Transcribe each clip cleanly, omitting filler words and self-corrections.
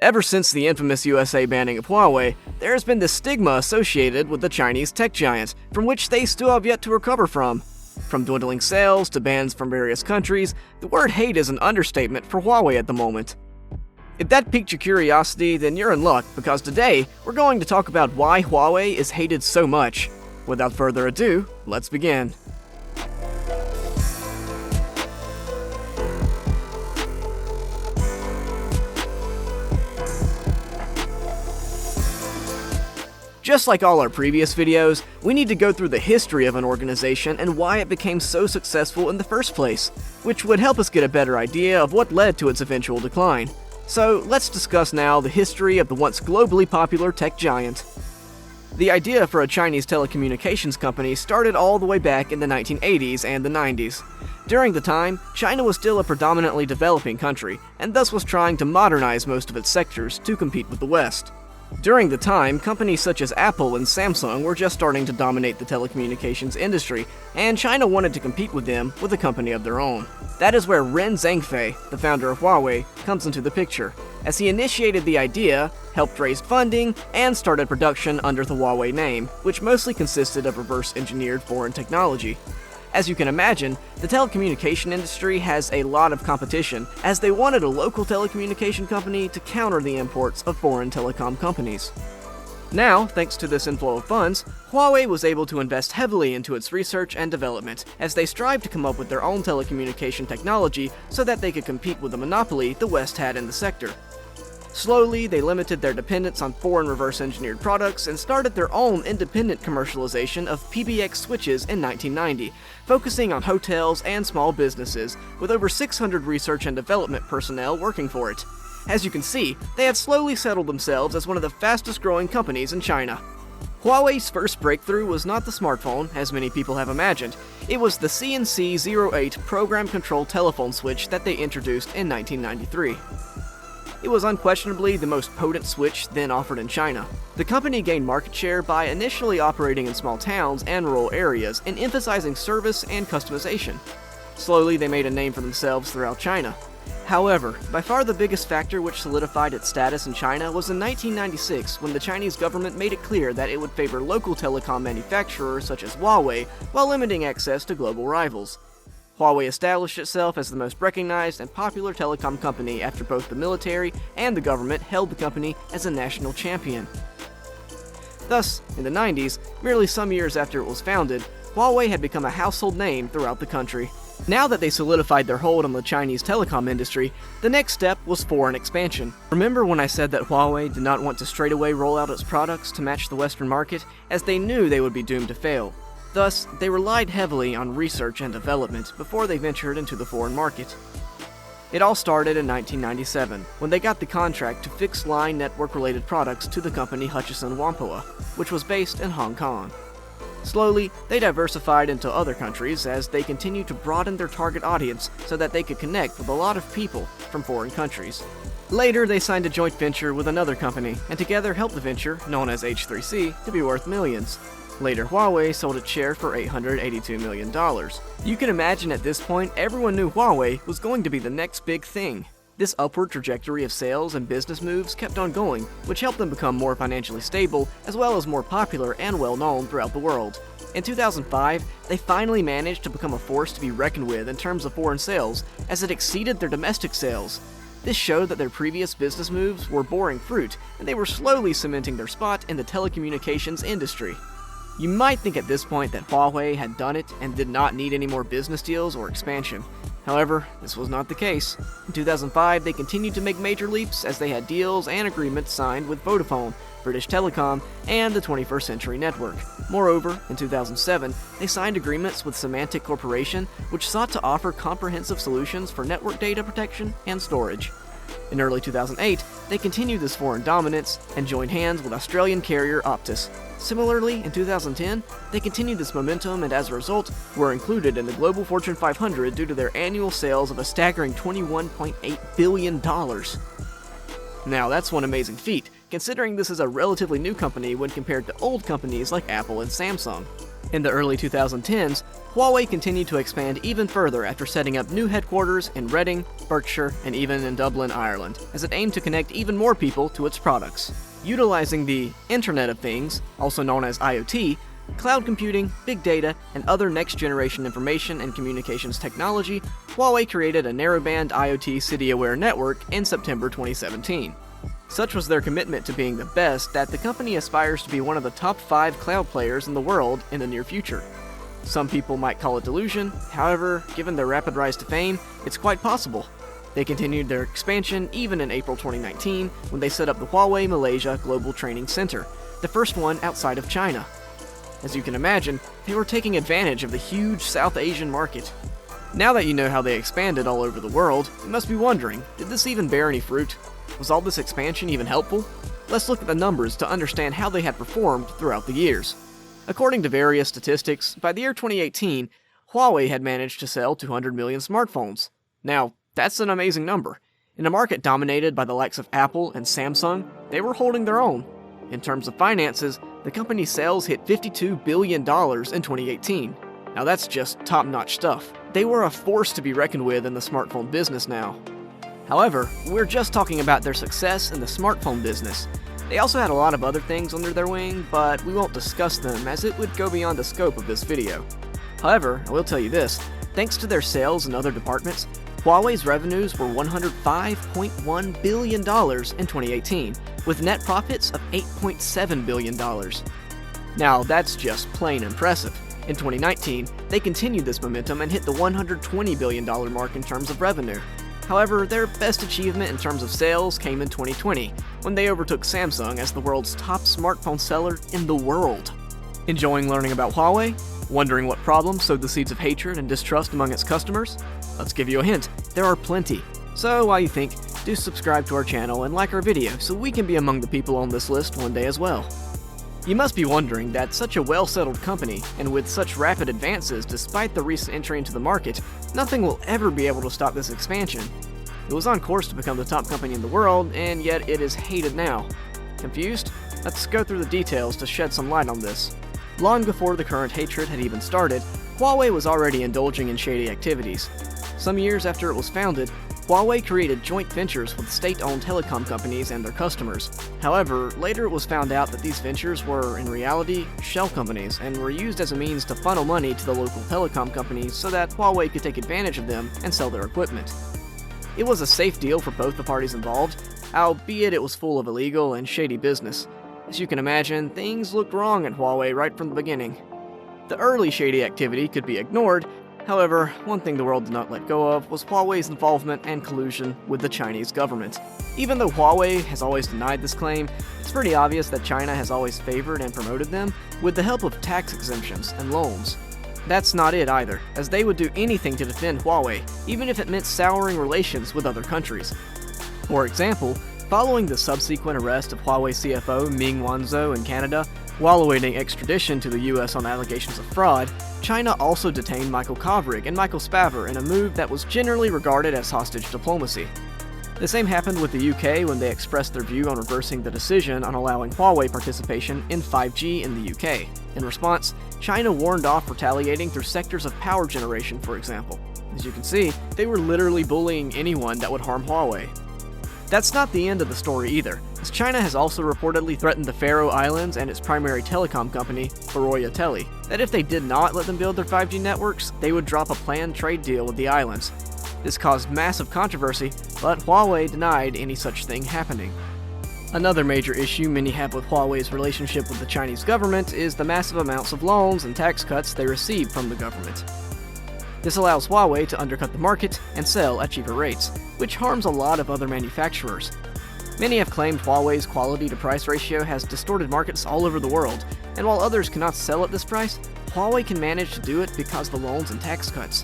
Ever since the infamous USA banning of Huawei, there has been this stigma associated with the Chinese tech giant, from which they still have yet to recover from. From dwindling sales to bans from various countries, the word hate is an understatement for Huawei at the moment. If that piqued your curiosity, then you're in luck, because today we're going to talk about why Huawei is hated so much. Without further ado, let's begin. Just like all our previous videos, we need to go through the history of an organization and why it became so successful in the first place, which would help us get a better idea of what led to its eventual decline. So let's discuss now the history of the once globally popular tech giant. The idea for a Chinese telecommunications company started all the way back in the 1980s and the 90s. During the time, China was still a predominantly developing country, and thus was trying to modernize most of its sectors to compete with the West. During the time, companies such as Apple and Samsung were just starting to dominate the telecommunications industry, and China wanted to compete with them with a company of their own. That is where Ren Zhengfei, the founder of Huawei, comes into the picture, as he initiated the idea, helped raise funding, and started production under the Huawei name, which mostly consisted of reverse-engineered foreign technology. As you can imagine, the telecommunication industry has a lot of competition, as they wanted a local telecommunication company to counter the imports of foreign telecom companies. Now, thanks to this inflow of funds, Huawei was able to invest heavily into its research and development, as they strived to come up with their own telecommunication technology so that they could compete with the monopoly the West had in the sector. Slowly, they limited their dependence on foreign reverse-engineered products and started their own independent commercialization of PBX switches in 1990, focusing on hotels and small businesses, with over 600 research and development personnel working for it. As you can see, they have slowly settled themselves as one of the fastest-growing companies in China. Huawei's first breakthrough was not the smartphone, as many people have imagined. It was the CNC-08 program control telephone switch that they introduced in 1993. It was unquestionably the most potent switch then offered in China. The company gained market share by initially operating in small towns and rural areas and emphasizing service and customization. Slowly, they made a name for themselves throughout China. However, by far the biggest factor which solidified its status in China was in 1996, when the Chinese government made it clear that it would favor local telecom manufacturers such as Huawei while limiting access to global rivals. Huawei established itself as the most recognized and popular telecom company after both the military and the government held the company as a national champion. Thus, in the 90s, merely some years after it was founded, Huawei had become a household name throughout the country. Now that they solidified their hold on the Chinese telecom industry, the next step was foreign expansion. Remember when I said that Huawei did not want to straightaway roll out its products to match the Western market, as they knew they would be doomed to fail? Thus, they relied heavily on research and development before they ventured into the foreign market. It all started in 1997, when they got the contract to fix line network-related products to the company Hutchison Whampoa, which was based in Hong Kong. Slowly, they diversified into other countries as they continued to broaden their target audience so that they could connect with a lot of people from foreign countries. Later, they signed a joint venture with another company, and together helped the venture, known as H3C, to be worth millions. Later, Huawei sold its share for $882 million. You can imagine at this point, everyone knew Huawei was going to be the next big thing. This upward trajectory of sales and business moves kept on going, which helped them become more financially stable, as well as more popular and well-known throughout the world. In 2005, they finally managed to become a force to be reckoned with in terms of foreign sales, as it exceeded their domestic sales. This showed that their previous business moves were bearing fruit, and they were slowly cementing their spot in the telecommunications industry. You might think at this point that Huawei had done it and did not need any more business deals or expansion. However, this was not the case. In 2005, they continued to make major leaps as they had deals and agreements signed with Vodafone, British Telecom, and the 21st Century Network. Moreover, in 2007, they signed agreements with Symantec Corporation, which sought to offer comprehensive solutions for network data protection and storage. In early 2008, they continued this foreign dominance and joined hands with Australian carrier Optus. Similarly, in 2010, they continued this momentum and as a result, were included in the Global Fortune 500 due to their annual sales of a staggering $21.8 billion. Now that's one amazing feat, considering this is a relatively new company when compared to old companies like Apple and Samsung. In the early 2010s, Huawei continued to expand even further after setting up new headquarters in Reading, Berkshire, and even in Dublin, Ireland, as it aimed to connect even more people to its products. Utilizing the Internet of Things, also known as IoT, cloud computing, big data, and other next-generation information and communications technology, Huawei created a narrowband IoT city-aware network in September 2017. Such was their commitment to being the best that the company aspires to be one of the top 5 cloud players in the world in the near future. Some people might call it delusion, however, given their rapid rise to fame, it's quite possible. They continued their expansion even in April 2019 when they set up the Huawei Malaysia Global Training Center, the first one outside of China. As you can imagine, they were taking advantage of the huge South Asian market. Now that you know how they expanded all over the world, you must be wondering, did this even bear any fruit? Was all this expansion even helpful? Let's look at the numbers to understand how they had performed throughout the years. According to various statistics, by the year 2018, Huawei had managed to sell 200 million smartphones. Now, that's an amazing number. In a market dominated by the likes of Apple and Samsung, they were holding their own. In terms of finances, the company's sales hit $52 billion in 2018. Now that's just top-notch stuff. They were a force to be reckoned with in the smartphone business now. However, we're just talking about their success in the smartphone business. They also had a lot of other things under their wing, but we won't discuss them as it would go beyond the scope of this video. However, I will tell you this, thanks to their sales in other departments, Huawei's revenues were $105.1 billion in 2018, with net profits of $8.7 billion. Now, that's just plain impressive. In 2019, they continued this momentum and hit the $120 billion mark in terms of revenue. However, their best achievement in terms of sales came in 2020, when they overtook Samsung as the world's top smartphone seller in the world. Enjoying learning about Huawei? Wondering what problems sowed the seeds of hatred and distrust among its customers? Let's give you a hint, there are plenty. So while you think, do subscribe to our channel and like our video so we can be among the people on this list one day as well. You must be wondering that such a well-settled company, and with such rapid advances despite the recent entry into the market, nothing will ever be able to stop this expansion. It was on course to become the top company in the world, and yet it is hated now. Confused? Let's go through the details to shed some light on this. Long before the current hatred had even started, Huawei was already indulging in shady activities. Some years after it was founded, Huawei created joint ventures with state-owned telecom companies and their customers. However, later it was found out that these ventures were, in reality, shell companies and were used as a means to funnel money to the local telecom companies so that Huawei could take advantage of them and sell their equipment. It was a safe deal for both the parties involved, albeit it was full of illegal and shady business. As you can imagine, things looked wrong at Huawei right from the beginning. The early shady activity could be ignored. However, one thing the world did not let go of was Huawei's involvement and collusion with the Chinese government. Even though Huawei has always denied this claim, it's pretty obvious that China has always favored and promoted them with the help of tax exemptions and loans. That's not it either, as they would do anything to defend Huawei, even if it meant souring relations with other countries. For example, following the subsequent arrest of Huawei CFO Ming Wanzhou in Canada, while awaiting extradition to the US on allegations of fraud, China also detained Michael Kovrig and Michael Spavor in a move that was generally regarded as hostage diplomacy. The same happened with the UK when they expressed their view on reversing the decision on allowing Huawei participation in 5G in the UK. In response, China warned off retaliating through sectors of power generation, for example. As you can see, they were literally bullying anyone that would harm Huawei. That's not the end of the story either, as China has also reportedly threatened the Faroe Islands and its primary telecom company, Baroya Tele, that if they did not let them build their 5G networks, they would drop a planned trade deal with the islands. This caused massive controversy, but Huawei denied any such thing happening. Another major issue many have with Huawei's relationship with the Chinese government is the massive amounts of loans and tax cuts they receive from the government. This allows Huawei to undercut the market and sell at cheaper rates, which harms a lot of other manufacturers. Many have claimed Huawei's quality-to-price ratio has distorted markets all over the world, and while others cannot sell at this price, Huawei can manage to do it because of the loans and tax cuts.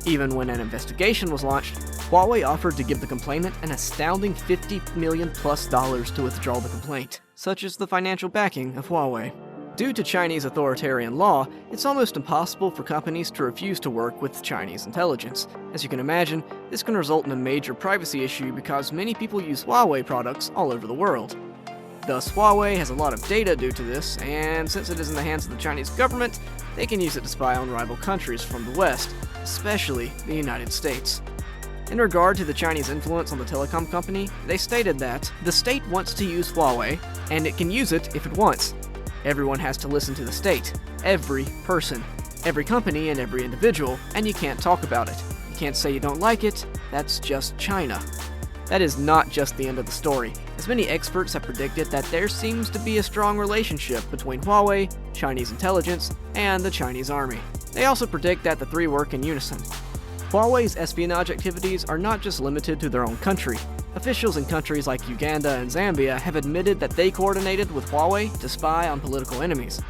Even when an investigation was launched, Huawei offered to give the complainant an astounding $50 million+ to withdraw the complaint, such as the financial backing of Huawei. Due to Chinese authoritarian law, it's almost impossible for companies to refuse to work with Chinese intelligence. As you can imagine, this can result in a major privacy issue because many people use Huawei products all over the world. Thus, Huawei has a lot of data due to this, and since it is in the hands of the Chinese government, they can use it to spy on rival countries from the West, especially the United States. In regard to the Chinese influence on the telecom company, they stated that the state wants to use Huawei, and it can use it if it wants. Everyone has to listen to the state. Every person. Every company and every individual, and you can't talk about it. You can't say you don't like it. That's just China. That is not just the end of the story, as many experts have predicted that there seems to be a strong relationship between Huawei, Chinese intelligence, and the Chinese army. They also predict that the three work in unison. Huawei's espionage activities are not just limited to their own country. Officials in countries like Uganda and Zambia have admitted that they coordinated with Huawei to spy on political enemies.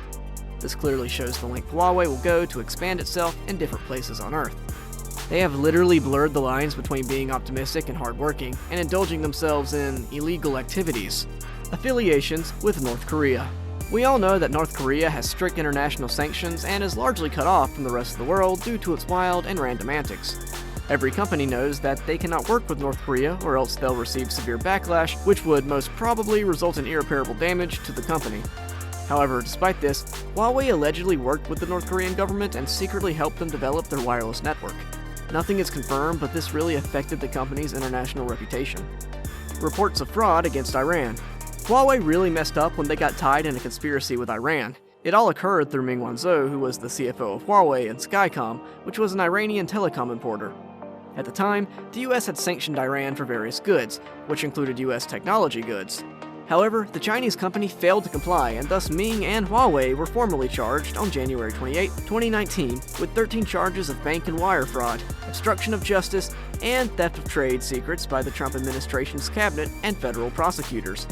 This clearly shows the length Huawei will go to expand itself in different places on Earth. They have literally blurred the lines between being optimistic and hardworking and indulging themselves in illegal activities. Affiliations with North Korea. We all know that North Korea has strict international sanctions and is largely cut off from the rest of the world due to its wild and random antics. Every company knows that they cannot work with North Korea or else they'll receive severe backlash, which would most probably result in irreparable damage to the company. However, despite this, Huawei allegedly worked with the North Korean government and secretly helped them develop their wireless network. Nothing is confirmed, but this really affected the company's international reputation. Reports of fraud against Iran. Huawei really messed up when they got tied in a conspiracy with Iran. It all occurred through Ming Wanzhou, who was the CFO of Huawei and Skycom, which was an Iranian telecom importer. At the time, the US had sanctioned Iran for various goods, which included US technology goods. However, the Chinese company failed to comply, and thus Ming and Huawei were formally charged on January 28, 2019, with 13 charges of bank and wire fraud, obstruction of justice, and theft of trade secrets by the Trump administration's cabinet and federal prosecutors.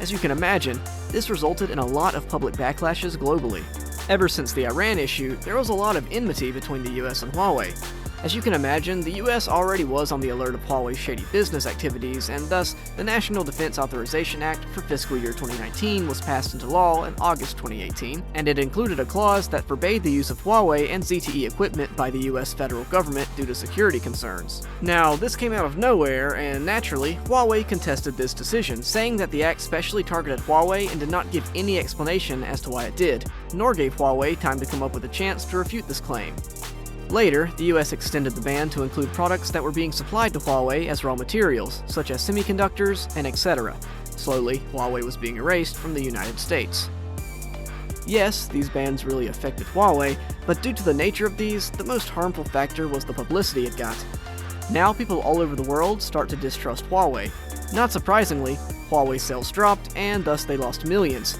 As you can imagine, this resulted in a lot of public backlashes globally. Ever since the Iran issue, there was a lot of enmity between the US and Huawei. As you can imagine, the US already was on the alert of Huawei's shady business activities, and thus, the National Defense Authorization Act for fiscal year 2019 was passed into law in August 2018, and it included a clause that forbade the use of Huawei and ZTE equipment by the US federal government due to security concerns. Now, this came out of nowhere, and naturally, Huawei contested this decision, saying that the act specially targeted Huawei and did not give any explanation as to why it did, nor gave Huawei time to come up with a chance to refute this claim. Later, the US extended the ban to include products that were being supplied to Huawei as raw materials, such as semiconductors and etc. Slowly, Huawei was being erased from the United States. Yes, these bans really affected Huawei, but due to the nature of these, the most harmful factor was the publicity it got. Now people all over the world start to distrust Huawei. Not surprisingly, Huawei sales dropped, and thus they lost millions.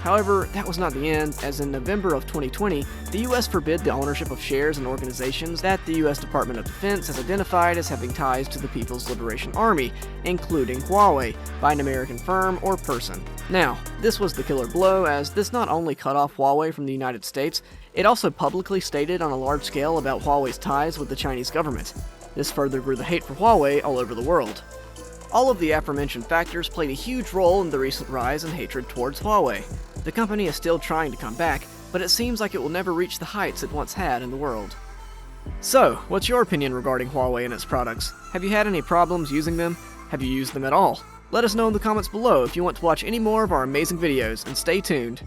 However, that was not the end, as in November of 2020, the US forbid the ownership of shares in organizations that the US Department of Defense has identified as having ties to the People's Liberation Army, including Huawei, by an American firm or person. Now, this was the killer blow, as this not only cut off Huawei from the United States, it also publicly stated on a large scale about Huawei's ties with the Chinese government. This further grew the hate for Huawei all over the world. All of the aforementioned factors played a huge role in the recent rise in hatred towards Huawei. The company is still trying to come back, but it seems like it will never reach the heights it once had in the world. So, what's your opinion regarding Huawei and its products? Have you had any problems using them? Have you used them at all? Let us know in the comments below if you want to watch any more of our amazing videos, and stay tuned.